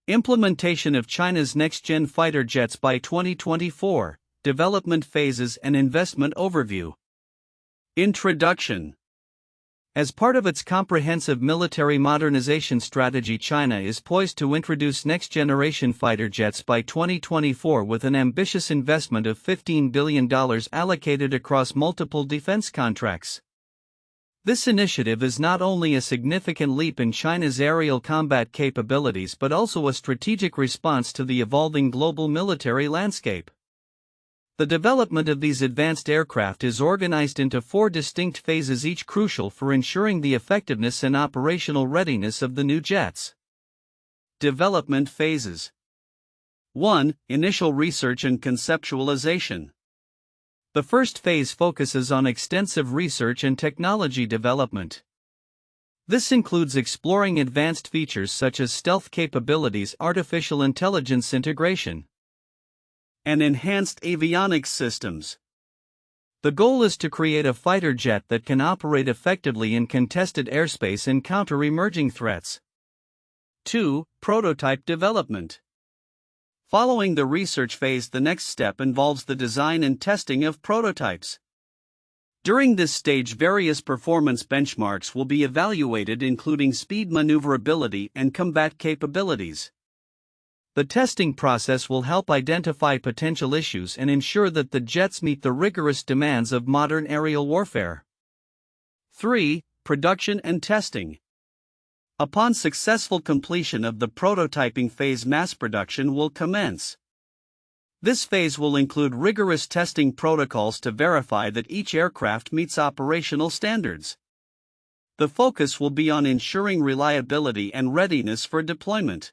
Implementation of China's next-gen fighter jets by 2024, development phases and investment overview. Introduction. As part of its comprehensive military modernization strategy, China is poised to introduce next-generation fighter jets by 2024 with an ambitious investment of $15 billion allocated across multiple defense contracts. This initiative is not only a significant leap in China's aerial combat capabilities but also a strategic response to the evolving global military landscape. The development of these advanced aircraft is organized into 4 distinct phases, each crucial for ensuring the effectiveness and operational readiness of the new jets. Development phases. 1. Initial research and conceptualization. The first phase focuses on extensive research and technology development. This includes exploring advanced features such as stealth capabilities, artificial intelligence integration, and enhanced avionics systems. The goal is to create a fighter jet that can operate effectively in contested airspace and counter emerging threats. 2. Prototype development. Following the research phase, the next step involves the design and testing of prototypes. During this stage, various performance benchmarks will be evaluated, including speed, maneuverability, and combat capabilities. The testing process will help identify potential issues and ensure that the jets meet the rigorous demands of modern aerial warfare. 3. Production and testing. Upon successful completion of the prototyping phase, mass production will commence. This phase will include rigorous testing protocols to verify that each aircraft meets operational standards. The focus will be on ensuring reliability and readiness for deployment,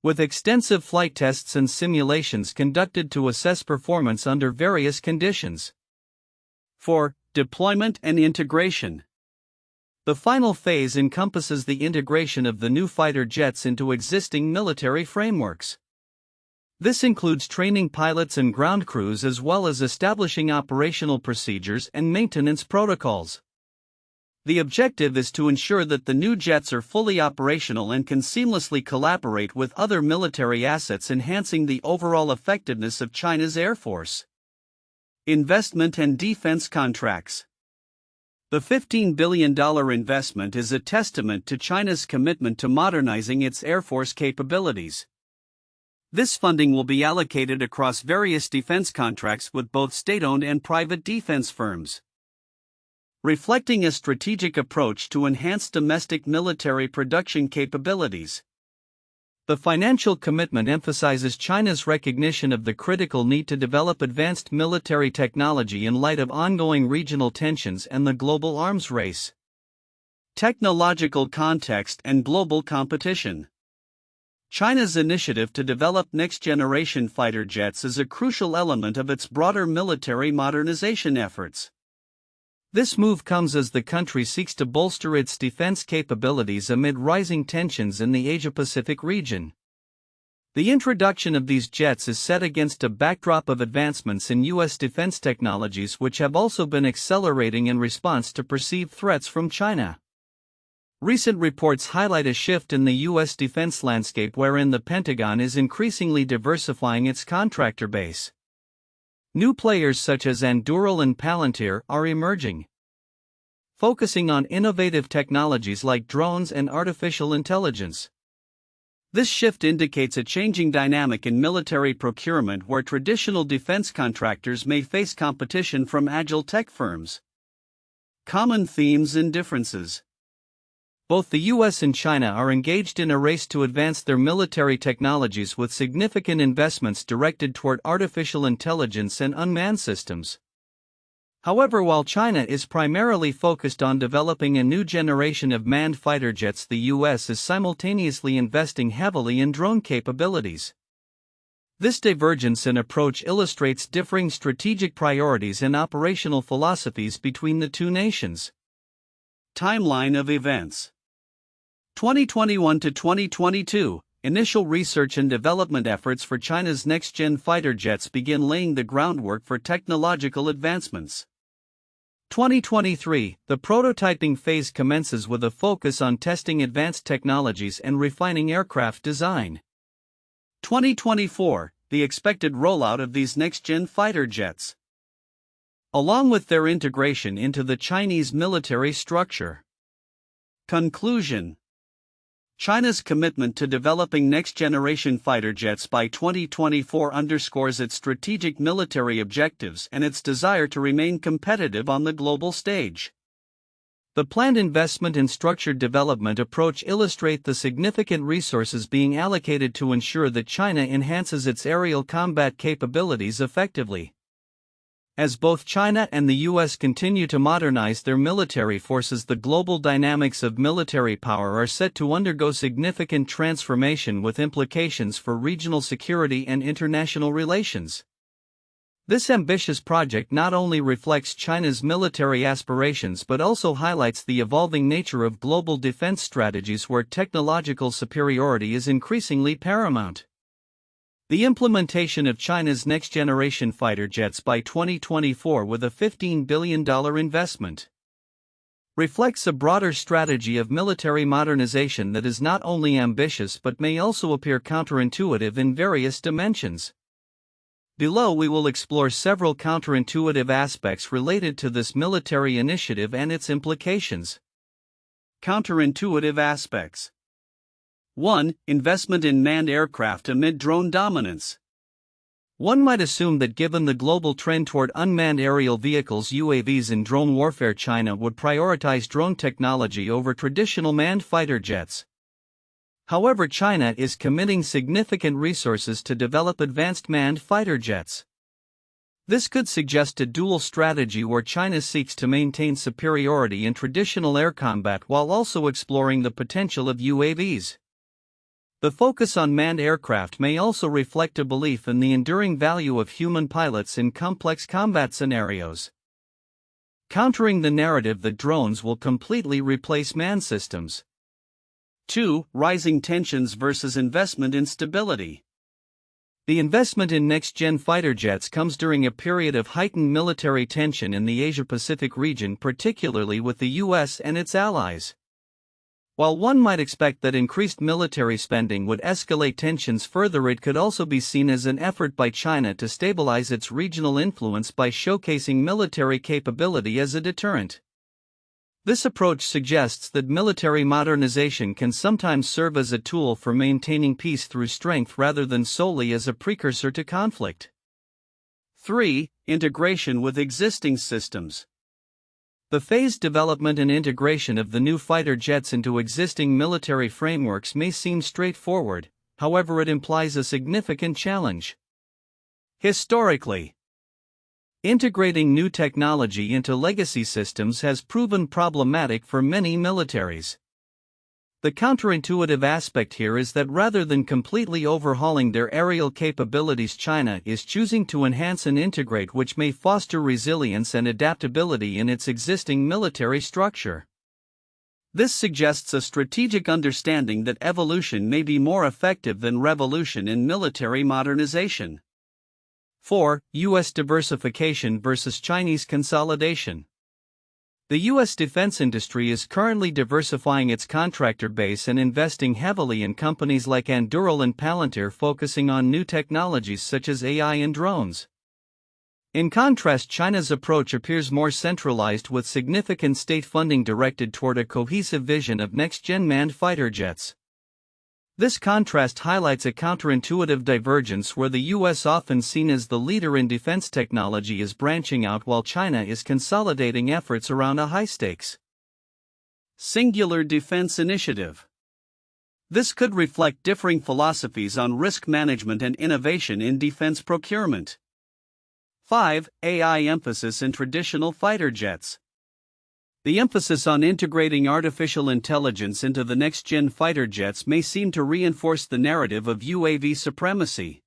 with extensive flight tests and simulations conducted to assess performance under various conditions. 4. Deployment and integration. The final phase encompasses the integration of the new fighter jets into existing military frameworks. This includes training pilots and ground crews as well as establishing operational procedures and maintenance protocols. The objective is to ensure that the new jets are fully operational and can seamlessly collaborate with other military assets, enhancing the overall effectiveness of China's Air Force. Investment and defense contracts. The $15 billion investment is a testament to China's commitment to modernizing its Air Force capabilities. This funding will be allocated across various defense contracts with both state-owned and private defense firms, reflecting a strategic approach to enhance domestic military production capabilities. The financial commitment emphasizes China's recognition of the critical need to develop advanced military technology in light of ongoing regional tensions and the global arms race. Technological context and global competition. China's initiative to develop next-generation fighter jets is a crucial element of its broader military modernization efforts. This move comes as the country seeks to bolster its defense capabilities amid rising tensions in the Asia-Pacific region. The introduction of these jets is set against a backdrop of advancements in U.S. defense technologies, which have also been accelerating in response to perceived threats from China. Recent reports highlight a shift in the U.S. defense landscape wherein the Pentagon is increasingly diversifying its contractor base. New players such as Anduril and Palantir are emerging, focusing on innovative technologies like drones and artificial intelligence. This shift indicates a changing dynamic in military procurement where traditional defense contractors may face competition from agile tech firms. Common themes and differences. Both the US and China are engaged in a race to advance their military technologies with significant investments directed toward artificial intelligence and unmanned systems. However, while China is primarily focused on developing a new generation of manned fighter jets, the US is simultaneously investing heavily in drone capabilities. This divergence in approach illustrates differing strategic priorities and operational philosophies between the two nations. Timeline of events. 2021 to 2022, initial research and development efforts for China's next-gen fighter jets begin laying the groundwork for technological advancements. 2023, the prototyping phase commences with a focus on testing advanced technologies and refining aircraft design. 2024, the expected rollout of these next-gen fighter jets, along with their integration into the Chinese military structure. Conclusion: China's commitment to developing next-generation fighter jets by 2024 underscores its strategic military objectives and its desire to remain competitive on the global stage. The planned investment and structured development approach illustrate the significant resources being allocated to ensure that China enhances its aerial combat capabilities effectively. As both China and the U.S. continue to modernize their military forces, the global dynamics of military power are set to undergo significant transformation with implications for regional security and international relations. This ambitious project not only reflects China's military aspirations but also highlights the evolving nature of global defense strategies where technological superiority is increasingly paramount. The implementation of China's next-generation fighter jets by 2024 with a $15 billion investment reflects a broader strategy of military modernization that is not only ambitious but may also appear counterintuitive in various dimensions. Below we will explore several counterintuitive aspects related to this military initiative and its implications. Counterintuitive aspects. 1. Investment in manned aircraft amid drone dominance. One might assume that given the global trend toward unmanned aerial vehicles (UAVs) in drone warfare, China would prioritize drone technology over traditional manned fighter jets. However, China is committing significant resources to develop advanced manned fighter jets. This could suggest a dual strategy where China seeks to maintain superiority in traditional air combat while also exploring the potential of UAVs. The focus on manned aircraft may also reflect a belief in the enduring value of human pilots in complex combat scenarios, countering the narrative that drones will completely replace manned systems. 2. Rising tensions versus investment in stability. The investment in next-gen fighter jets comes during a period of heightened military tension in the Asia-Pacific region, particularly with the U.S. and its allies. While one might expect that increased military spending would escalate tensions further, it could also be seen as an effort by China to stabilize its regional influence by showcasing military capability as a deterrent. This approach suggests that military modernization can sometimes serve as a tool for maintaining peace through strength rather than solely as a precursor to conflict. 3. Integration with existing systems. The phased development and integration of the new fighter jets into existing military frameworks may seem straightforward, however, it implies a significant challenge. Historically, integrating new technology into legacy systems has proven problematic for many militaries. The counterintuitive aspect here is that rather than completely overhauling their aerial capabilities, China is choosing to enhance and integrate, which may foster resilience and adaptability in its existing military structure. This suggests a strategic understanding that evolution may be more effective than revolution in military modernization. 4. U.S. diversification versus Chinese consolidation. The U.S. defense industry is currently diversifying its contractor base and investing heavily in companies like Anduril and Palantir, focusing on new technologies such as AI and drones. In contrast, China's approach appears more centralized, with significant state funding directed toward a cohesive vision of next-gen manned fighter jets. This contrast highlights a counterintuitive divergence where the U.S., often seen as the leader in defense technology, is branching out while China is consolidating efforts around a high-stakes singular defense initiative. This could reflect differing philosophies on risk management and innovation in defense procurement. 5. AI emphasis in traditional fighter jets. The emphasis on integrating artificial intelligence into the next-gen fighter jets may seem to reinforce the narrative of UAV supremacy.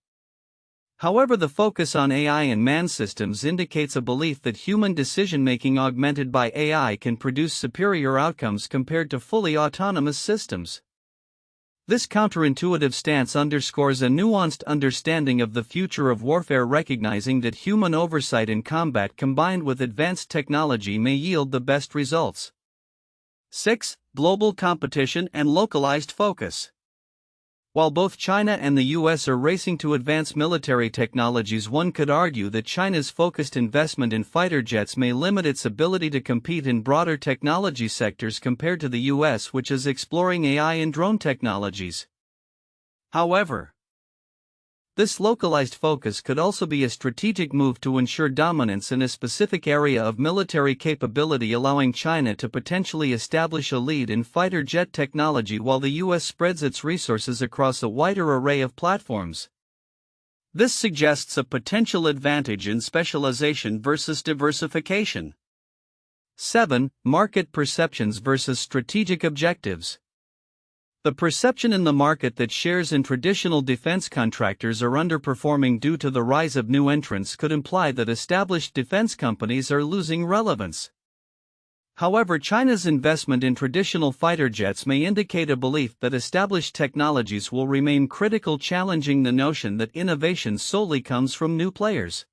However, the focus on AI and manned systems indicates a belief that human decision-making augmented by AI can produce superior outcomes compared to fully autonomous systems. This counterintuitive stance underscores a nuanced understanding of the future of warfare, recognizing that human oversight in combat combined with advanced technology may yield the best results. 6. Global competition and localized focus. While both China and the US are racing to advance military technologies, one could argue that China's focused investment in fighter jets may limit its ability to compete in broader technology sectors compared to the US, which is exploring AI and drone technologies. However, this localized focus could also be a strategic move to ensure dominance in a specific area of military capability, allowing China to potentially establish a lead in fighter jet technology while the US spreads its resources across a wider array of platforms. This suggests a potential advantage in specialization versus diversification. 7. Market perceptions versus strategic objectives. The perception in the market that shares in traditional defense contractors are underperforming due to the rise of new entrants could imply that established defense companies are losing relevance. However, China's investment in traditional fighter jets may indicate a belief that established technologies will remain critical, challenging the notion that innovation solely comes from new players.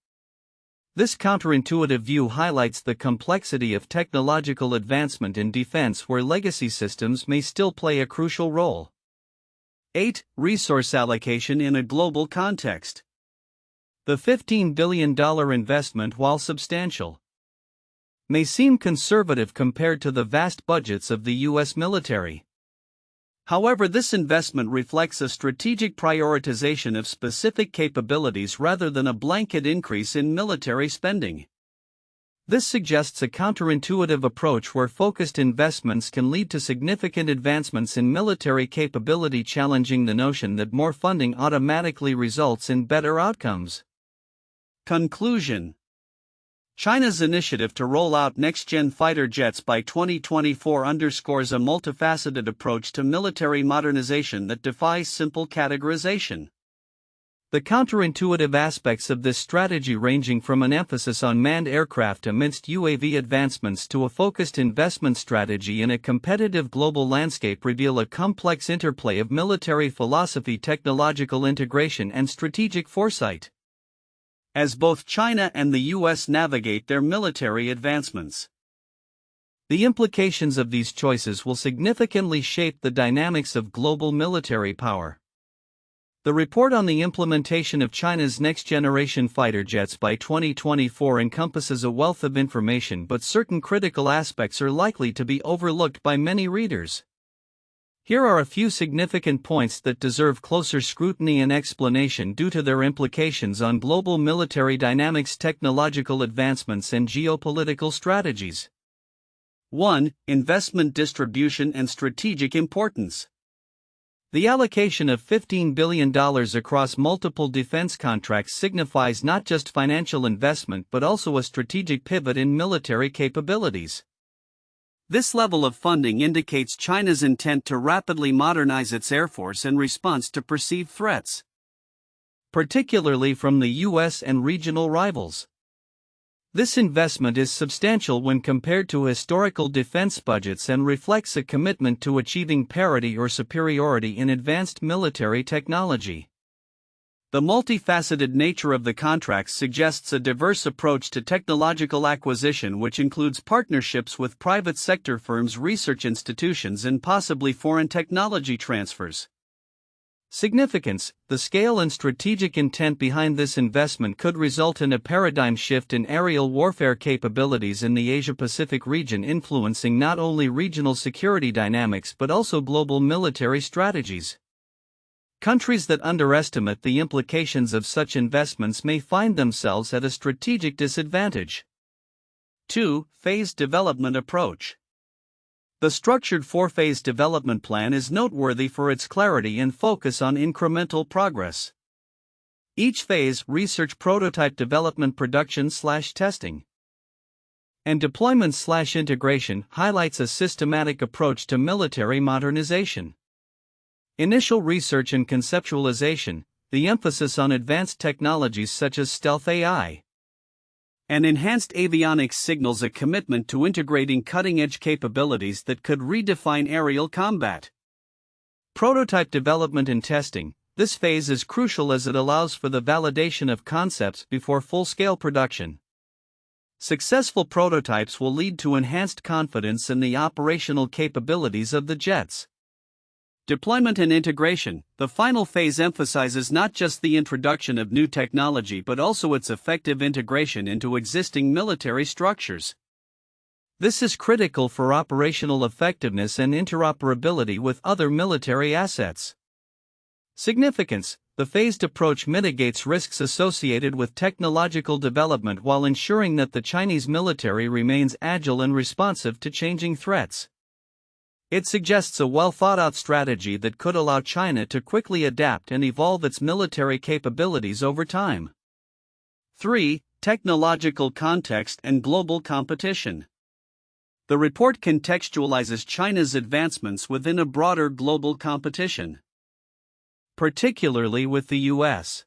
This counterintuitive view highlights the complexity of technological advancement in defense, where legacy systems may still play a crucial role. 8. Resource allocation in a global context. The $15 billion investment, while substantial, may seem conservative compared to the vast budgets of the US military. However, this investment reflects a strategic prioritization of specific capabilities rather than a blanket increase in military spending. This suggests a counterintuitive approach where focused investments can lead to significant advancements in military capability, challenging the notion that more funding automatically results in better outcomes. Conclusion: China's initiative to roll out next-gen fighter jets by 2024 underscores a multifaceted approach to military modernization that defies simple categorization. The counterintuitive aspects of this strategy, ranging from an emphasis on manned aircraft amidst UAV advancements to a focused investment strategy in a competitive global landscape, reveal a complex interplay of military philosophy, technological integration, and strategic foresight. As both China and the US navigate their military advancements, the implications of these choices will significantly shape the dynamics of global military power. The report on the implementation of China's next-generation fighter jets by 2024 encompasses a wealth of information, but certain critical aspects are likely to be overlooked by many readers. Here are a few significant points that deserve closer scrutiny and explanation due to their implications on global military dynamics, technological advancements, and geopolitical strategies. 1. Investment distribution and strategic importance. The allocation of $15 billion across multiple defense contracts signifies not just financial investment but also a strategic pivot in military capabilities. This level of funding indicates China's intent to rapidly modernize its air force in response to perceived threats, particularly from the US and regional rivals. This investment is substantial when compared to historical defense budgets and reflects a commitment to achieving parity or superiority in advanced military technology. The multifaceted nature of the contracts suggests a diverse approach to technological acquisition, which includes partnerships with private sector firms, research institutions, and possibly foreign technology transfers. Significance: the scale and strategic intent behind this investment could result in a paradigm shift in aerial warfare capabilities in the Asia-Pacific region, influencing not only regional security dynamics but also global military strategies. Countries that underestimate the implications of such investments may find themselves at a strategic disadvantage. 2. Phased development approach. The structured four-phase development plan is noteworthy for its clarity and focus on incremental progress. Each phase, research, prototype development, production/testing, and deployment/integration, highlights a systematic approach to military modernization. Initial research and conceptualization, the emphasis on advanced technologies such as stealth AI and enhanced avionics signals a commitment to integrating cutting-edge capabilities that could redefine aerial combat. Prototype development and testing. This phase is crucial as it allows for the validation of concepts before full-scale production. Successful prototypes will lead to enhanced confidence in the operational capabilities of the jets. Deployment and integration. The final phase emphasizes not just the introduction of new technology but also its effective integration into existing military structures. This is critical for operational effectiveness and interoperability with other military assets. Significance. The phased approach mitigates risks associated with technological development while ensuring that the Chinese military remains agile and responsive to changing threats. It suggests a well-thought-out strategy that could allow China to quickly adapt and evolve its military capabilities over time. 3. Technological context and global competition. The report contextualizes China's advancements within a broader global competition, particularly with the U.S.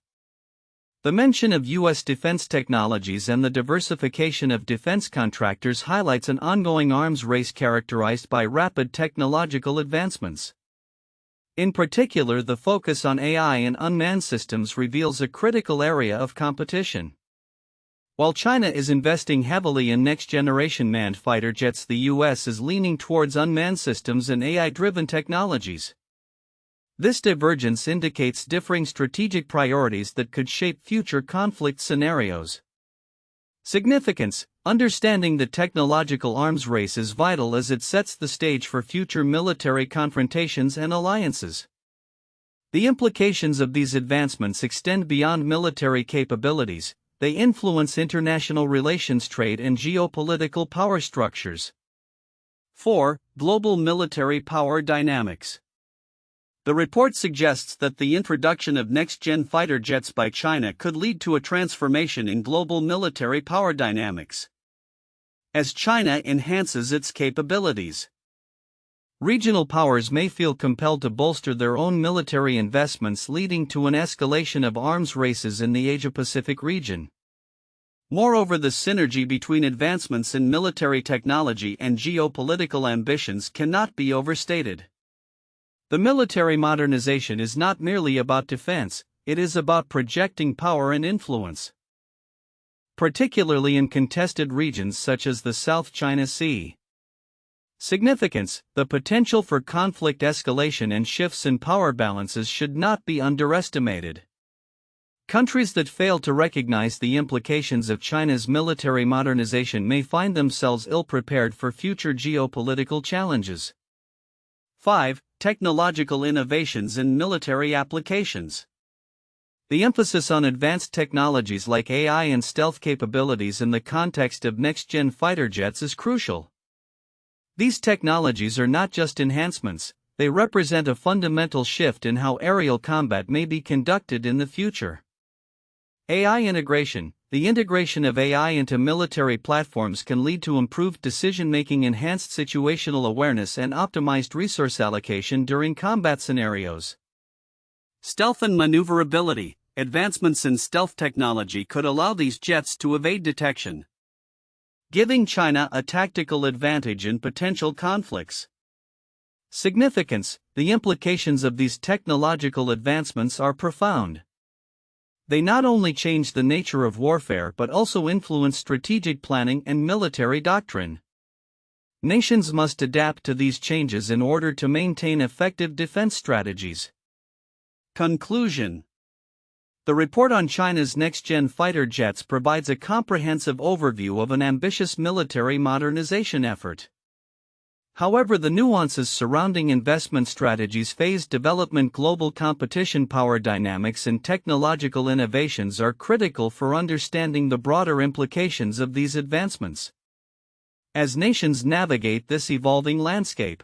The mention of U.S. defense technologies and the diversification of defense contractors highlights an ongoing arms race characterized by rapid technological advancements. In particular, the focus on AI and unmanned systems reveals a critical area of competition. While China is investing heavily in next-generation manned fighter jets, the U.S. is leaning towards unmanned systems and AI-driven technologies. This divergence indicates differing strategic priorities that could shape future conflict scenarios. Significance. Understanding the technological arms race is vital as it sets the stage for future military confrontations and alliances. The implications of these advancements extend beyond military capabilities. They influence international relations, trade, and geopolitical power structures. 4. Global military power dynamics. The report suggests that the introduction of next-gen fighter jets by China could lead to a transformation in global military power dynamics. As China enhances its capabilities, regional powers may feel compelled to bolster their own military investments, leading to an escalation of arms races in the Asia-Pacific region. Moreover, the synergy between advancements in military technology and geopolitical ambitions cannot be overstated. The military modernization is not merely about defense, it is about projecting power and influence, particularly in contested regions such as the South China Sea. Significance. The potential for conflict escalation and shifts in power balances should not be underestimated. Countries that fail to recognize the implications of China's military modernization may find themselves ill-prepared for future geopolitical challenges. 5. Technological innovations in military applications. The emphasis on advanced technologies like AI and stealth capabilities in the context of next-gen fighter jets is crucial. These technologies are not just enhancements, they represent a fundamental shift in how aerial combat may be conducted in the future. AI integration. The integration of AI into military platforms can lead to improved decision-making, enhanced situational awareness, and optimized resource allocation during combat scenarios. Stealth and maneuverability. Advancements in stealth technology could allow these jets to evade detection, giving China a tactical advantage in potential conflicts. Significance. The implications of these technological advancements are profound. They not only change the nature of warfare but also influence strategic planning and military doctrine. Nations must adapt to these changes in order to maintain effective defense strategies. Conclusion. The report on China's next-gen fighter jets provides a comprehensive overview of an ambitious military modernization effort. However, the nuances surrounding investment strategies, phased development, global competition, power dynamics, and technological innovations are critical for understanding the broader implications of these advancements as nations navigate this evolving landscape.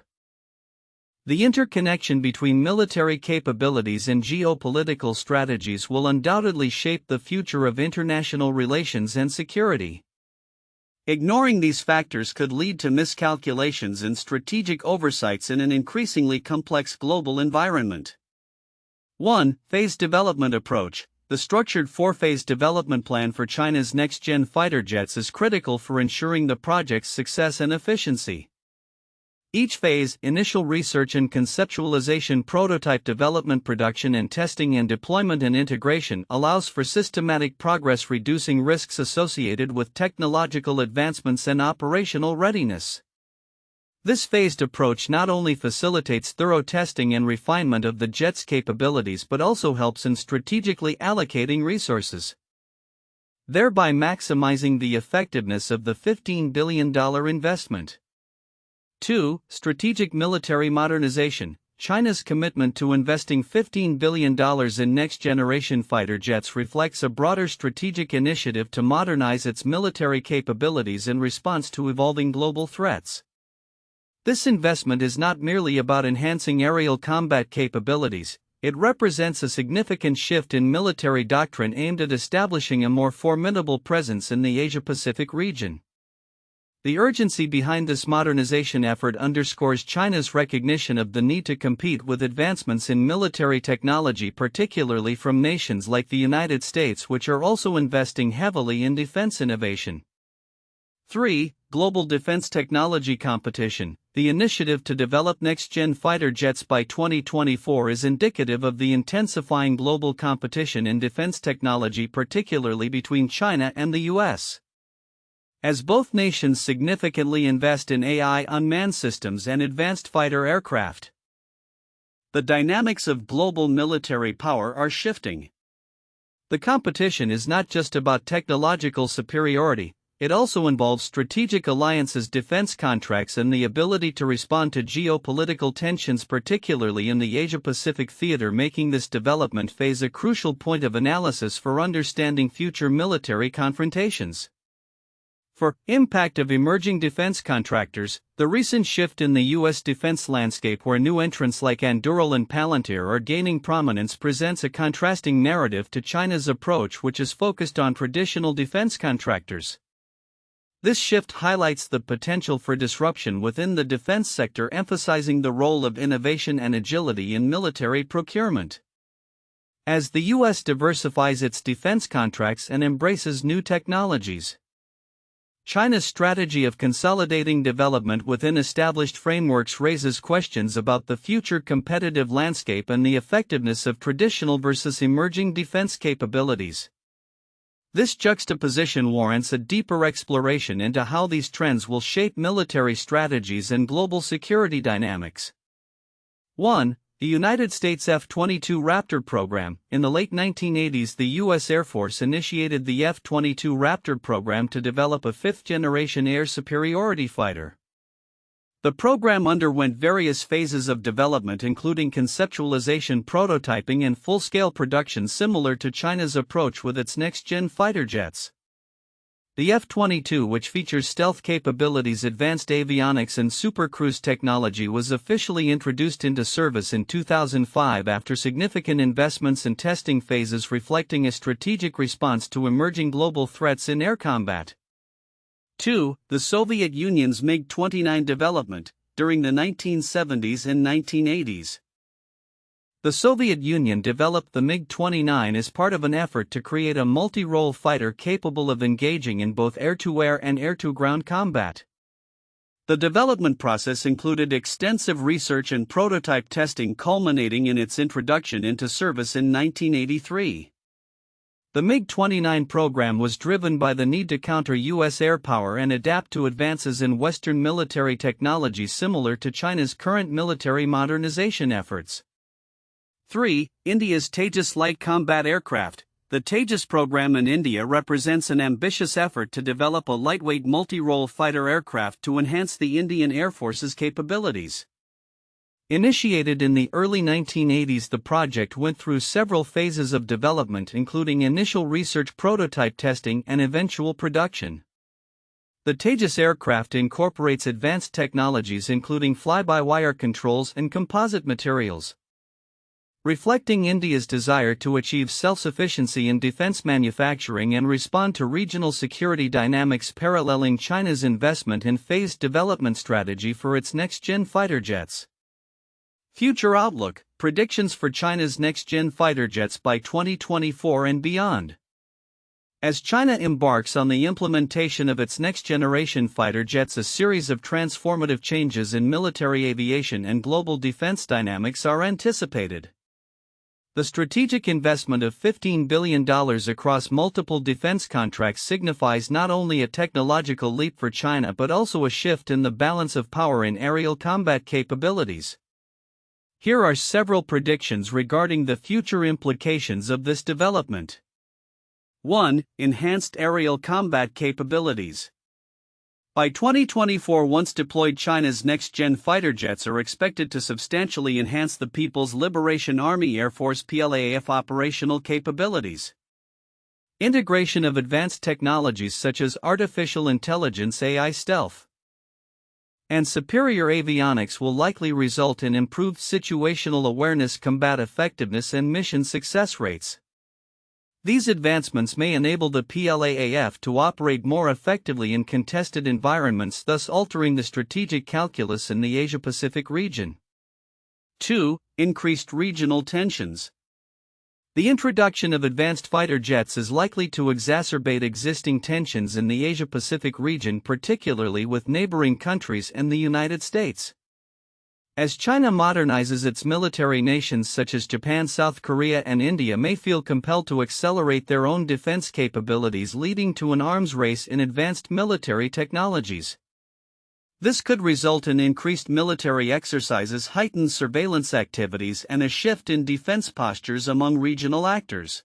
The interconnection between military capabilities and geopolitical strategies will undoubtedly shape the future of international relations and security. Ignoring these factors could lead to miscalculations and strategic oversights in an increasingly complex global environment. 1. Phased development approach. The structured four-phase development plan for China's next-gen fighter jets is critical for ensuring the project's success and efficiency. Each phase, initial research and conceptualization, prototype development, production and testing, and deployment and integration, allows for systematic progress, reducing risks associated with technological advancements and operational readiness. This phased approach not only facilitates thorough testing and refinement of the jet's capabilities but also helps in strategically allocating resources, thereby maximizing the effectiveness of the $15 billion investment. 2. Strategic military modernization. China's commitment to investing $15 billion in next-generation fighter jets reflects a broader strategic initiative to modernize its military capabilities in response to evolving global threats. This investment is not merely about enhancing aerial combat capabilities, it represents a significant shift in military doctrine aimed at establishing a more formidable presence in the Asia-Pacific region. The urgency behind this modernization effort underscores China's recognition of the need to compete with advancements in military technology, particularly from nations like the United States, which are also investing heavily in defense innovation. 3. Global defense technology competition. The initiative to develop next-gen fighter jets by 2024 is indicative of the intensifying global competition in defense technology, particularly between China and the US. As both nations significantly invest in AI, unmanned systems, and advanced fighter aircraft, the dynamics of global military power are shifting. The competition is not just about technological superiority, it also involves strategic alliances, defense contracts, and the ability to respond to geopolitical tensions, particularly in the Asia-Pacific theater, making this development phase a crucial point of analysis for understanding future military confrontations. For impact of emerging defense contractors, the recent shift in the U.S. defense landscape, where new entrants like Anduril and Palantir are gaining prominence, presents a contrasting narrative to China's approach, which is focused on traditional defense contractors. This shift highlights the potential for disruption within the defense sector, emphasizing the role of innovation and agility in military procurement. As the U.S. diversifies its defense contracts and embraces new technologies, China's strategy of consolidating development within established frameworks raises questions about the future competitive landscape and the effectiveness of traditional versus emerging defense capabilities. This juxtaposition warrants a deeper exploration into how these trends will shape military strategies and global security dynamics. 1. The United States F-22 Raptor program. In the late 1980s, the U.S. Air Force initiated the F-22 Raptor program to develop a fifth-generation air superiority fighter. The program underwent various phases of development, including conceptualization, prototyping, and full-scale production, similar to China's approach with its next-gen fighter jets. The F-22, which features stealth capabilities, advanced avionics, and supercruise technology, was officially introduced into service in 2005 after significant investments and testing phases, reflecting a strategic response to emerging global threats in air combat. 2. The Soviet Union's MiG-29 development. During the 1970s and 1980s, the Soviet Union developed the MiG-29 as part of an effort to create a multi-role fighter capable of engaging in both air-to-air and air-to-ground combat. The development process included extensive research and prototype testing, culminating in its introduction into service in 1983. The MiG-29 program was driven by the need to counter U.S. air power and adapt to advances in Western military technology similar to China's current military modernization efforts. 3. India's Tejas light combat aircraft. The Tejas program in India represents an ambitious effort to develop a lightweight multi-role fighter aircraft to enhance the Indian Air Force's capabilities. Initiated in the early 1980s, the project went through several phases of development, including initial research, prototype testing, and eventual production. The Tejas aircraft incorporates advanced technologies including fly-by-wire controls and composite materials. Reflecting India's desire to achieve self-sufficiency in defense manufacturing and respond to regional security dynamics, paralleling China's investment in phased development strategy for its next-gen fighter jets. Future outlook, predictions for China's next-gen fighter jets by 2024 and beyond. As China embarks on the implementation of its next-generation fighter jets, a series of transformative changes in military aviation and global defense dynamics are anticipated. The strategic investment of $15 billion across multiple defense contracts signifies not only a technological leap for China but also a shift in the balance of power in aerial combat capabilities. Here are several predictions regarding the future implications of this development. 1. Enhanced aerial combat capabilities. By 2024, once deployed, China's next-gen fighter jets are expected to substantially enhance the People's Liberation Army Air Force (PLAAF) operational capabilities. Integration of advanced technologies such as artificial intelligence (AI) stealth and superior avionics will likely result in improved situational awareness, combat effectiveness, and mission success rates. These advancements may enable the PLAAF to operate more effectively in contested environments, thus altering the strategic calculus in the Asia-Pacific region. 2. Increased regional tensions. The introduction of advanced fighter jets is likely to exacerbate existing tensions in the Asia-Pacific region, particularly with neighboring countries and the United States. As China modernizes its military, nations such as Japan, South Korea, and India may feel compelled to accelerate their own defense capabilities, leading to an arms race in advanced military technologies. This could result in increased military exercises, heightened surveillance activities, and a shift in defense postures among regional actors.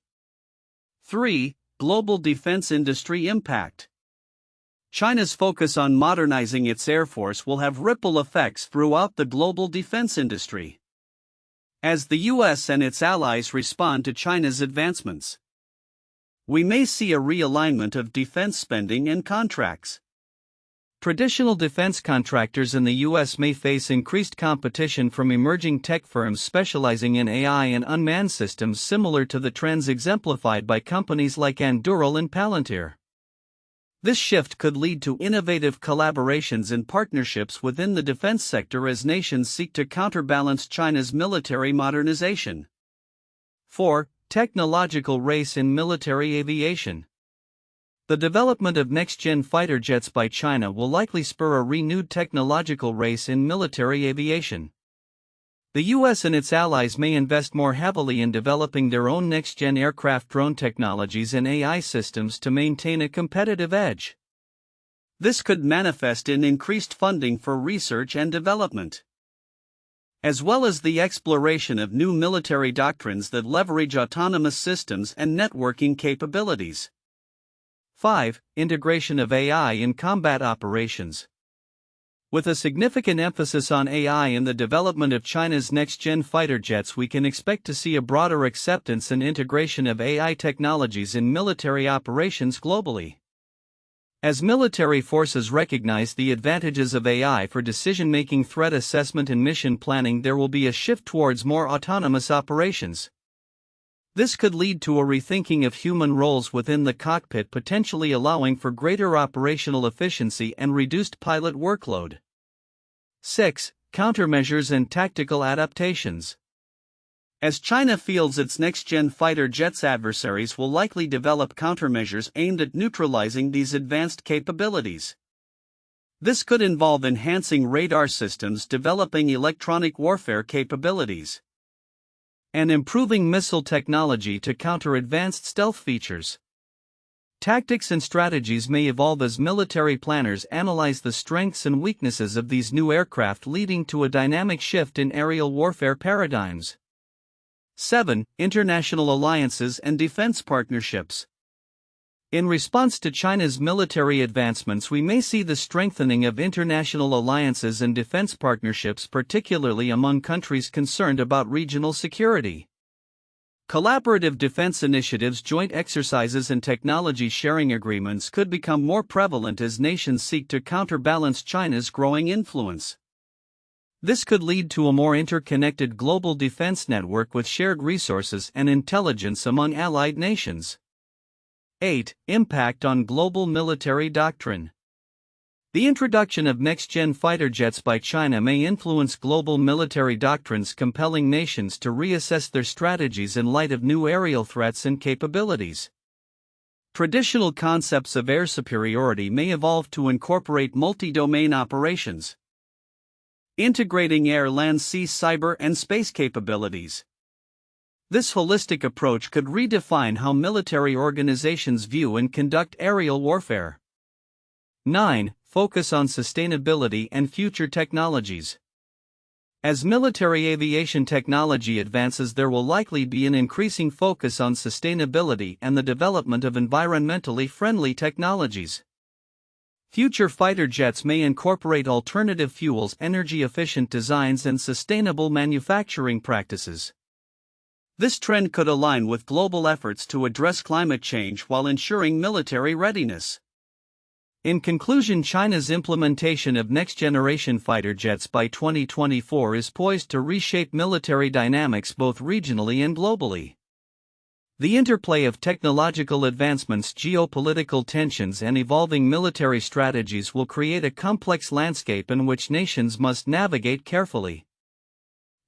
3. Global defense industry impact. China's focus on modernizing its air force will have ripple effects throughout the global defense industry. As the U.S. and its allies respond to China's advancements, we may see a realignment of defense spending and contracts. Traditional defense contractors in the U.S. may face increased competition from emerging tech firms specializing in AI and unmanned systems, similar to the trends exemplified by companies like Anduril and Palantir. This shift could lead to innovative collaborations and partnerships within the defense sector as nations seek to counterbalance China's military modernization. 4. Technological race in military aviation. The development of next-gen fighter jets by China will likely spur a renewed technological race in military aviation. The U.S. and its allies may invest more heavily in developing their own next-gen aircraft, drone technologies, and AI systems to maintain a competitive edge. This could manifest in increased funding for research and development, as well as the exploration of new military doctrines that leverage autonomous systems and networking capabilities. 5. Integration of AI in combat operations. With a significant emphasis on AI in the development of China's next-gen fighter jets, we can expect to see a broader acceptance and integration of AI technologies in military operations globally. As military forces recognize the advantages of AI for decision-making, threat assessment, and mission planning, there will be a shift towards more autonomous operations. This could lead to a rethinking of human roles within the cockpit, potentially allowing for greater operational efficiency and reduced pilot workload. 6. Countermeasures and tactical adaptations. As China fields its next-gen fighter jets, adversaries will likely develop countermeasures aimed at neutralizing these advanced capabilities. This could involve enhancing radar systems, developing electronic warfare capabilities, and improving missile technology to counter advanced stealth features. Tactics and strategies may evolve as military planners analyze the strengths and weaknesses of these new aircraft, leading to a dynamic shift in aerial warfare paradigms. 7. International alliances and defense partnerships. In response to China's military advancements, we may see the strengthening of international alliances and defense partnerships, particularly among countries concerned about regional security. Collaborative defense initiatives, joint exercises, and technology sharing agreements could become more prevalent as nations seek to counterbalance China's growing influence. This could lead to a more interconnected global defense network with shared resources and intelligence among allied nations. 8. Impact on global military doctrine. The introduction of next-gen fighter jets by China may influence global military doctrines, compelling nations to reassess their strategies in light of new aerial threats and capabilities. Traditional concepts of air superiority may evolve to incorporate multi-domain operations, integrating air, land, sea, cyber, and space capabilities. This holistic approach could redefine how military organizations view and conduct aerial warfare. 9. Focus on sustainability and future technologies. As military aviation technology advances, there will likely be an increasing focus on sustainability and the development of environmentally friendly technologies. Future fighter jets may incorporate alternative fuels, energy-efficient designs, and sustainable manufacturing practices. This trend could align with global efforts to address climate change while ensuring military readiness. In conclusion, China's implementation of next-generation fighter jets by 2024 is poised to reshape military dynamics both regionally and globally. The interplay of technological advancements, geopolitical tensions, and evolving military strategies will create a complex landscape in which nations must navigate carefully.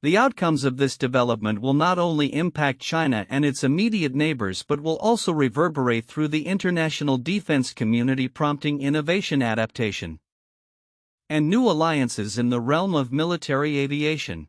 The outcomes of this development will not only impact China and its immediate neighbors but will also reverberate through the international defense community, prompting innovation, adaptation, and new alliances in the realm of military aviation.